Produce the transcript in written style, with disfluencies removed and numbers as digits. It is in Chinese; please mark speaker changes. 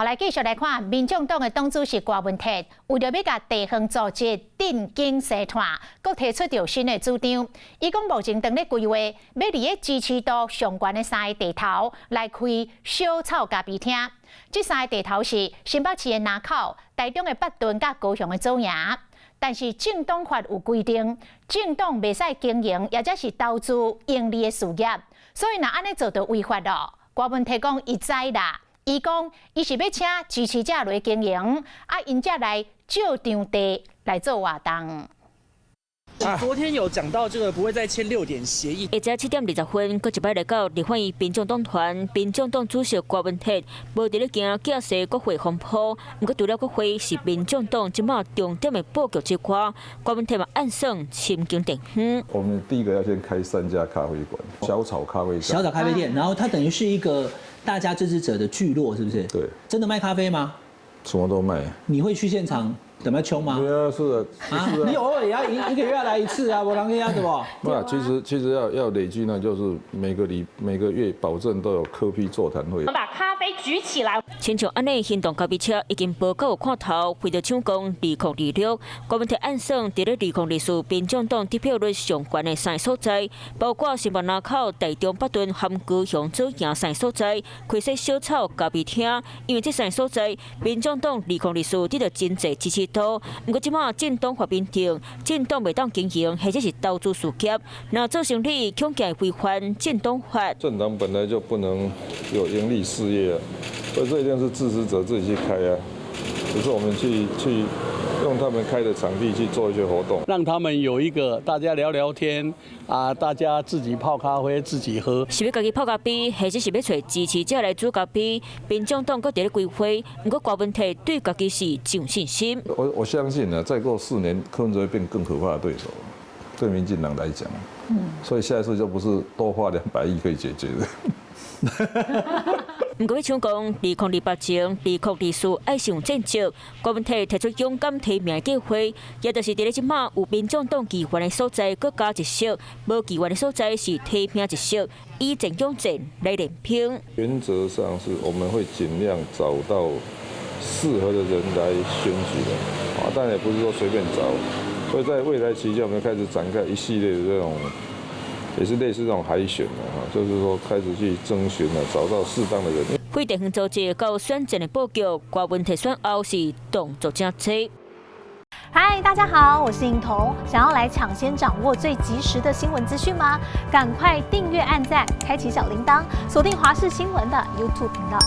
Speaker 1: 后来继续来看，民众党的党主席郭文泰为了要甲地方组织振兴社团，佮提出着新的主张。伊讲目前正咧规划，要伫个支持度上悬的3个地头来开小草咖啡厅。这3个地头是新北市的南口、台中的北屯、甲高雄的左营。但是政党法有规定，政党袂使经营，或者是投资盈利的事业，所以若安尼做就违法咯。郭文泰讲伊知啦。 伊讲，伊是要请支持者来经营，因则来借场地来做活动。
Speaker 2: 昨天有讲到这个不会再签6点协议。
Speaker 3: 下晝7點20分，佫一擺來到立法院民眾黨團，民眾黨主席郭文泰無伫咧行假設國會風波，毋過除了國會是民眾黨即馬重點的布局之外，郭文泰嘛暗算深耕地方。
Speaker 4: 我們第一個要先開3家咖啡館，小草咖啡館。
Speaker 5: 小草咖啡店，然後它等於是一個大家支持者的聚落，是不是？
Speaker 4: 對。
Speaker 5: 真的賣咖啡嗎？
Speaker 4: 什麼都賣。你
Speaker 5: 會去現場？ 怎么穷吗？
Speaker 4: 对啊，是的，是
Speaker 5: 你偶尔也要一个月要来一次啊，我啷个样子不？
Speaker 4: 不啊，其实要累积呢，就是每个月保证都有科批座谈会。
Speaker 6: 我们把咖啡举起来。
Speaker 3: 亲像安尼，行动咖啡车已经报告看头，为着抢攻2026，郭文泰暗算伫咧2024民众党得票率上悬的3个所在，包括新北南口、台中北屯、含高雄左营3个所在，开设小草咖啡厅。因为这3个所在，民众党2024得到真济支持。 不过，即马政党法认定，政党袂当经营或者是投资事业，那做生意恐惊违反政党法。
Speaker 4: 政党本来就不能有盈利事业啊，所以这一定是支持者自己去开啊。只是我们去用他们开的场地去做一些活动，
Speaker 2: 让他们有一个大家聊聊天啊，大家自己泡咖啡自己喝。
Speaker 3: 是要家己泡咖啡，或者是要找支持者来煮咖啡？民众党搁伫咧规划，不过郭文泰对家己是真有信心。
Speaker 4: 我相信呢，再过4年，柯文哲会变更可怕的对手，对民进党来讲。所以下一次就不是多花200亿可以解决的。
Speaker 3: 不过要抢攻2028前2024爱上政绩，郭文泰提出勇敢提名的计划，也就是伫咧即马有民众党议员的所在，搁加1席；无议员的所在是提名1席，以阵养阵来练兵。
Speaker 4: 原则上是我们会尽量找到适合的人来选举的，但也不是说随便找。所以在未来期间，我们开始展开一系列的这种。 也是类似这种海选的哈，就是说开始去征询了，找到适当的人。
Speaker 3: 非地方组织到选战的布局，郭文泰选后是动作正多。
Speaker 7: 嗨，大家好，我是颖彤。想要来抢先掌握最及时的新闻资讯吗？赶快订阅、按赞、开启小铃铛，锁定华视新闻的 YouTube 频道。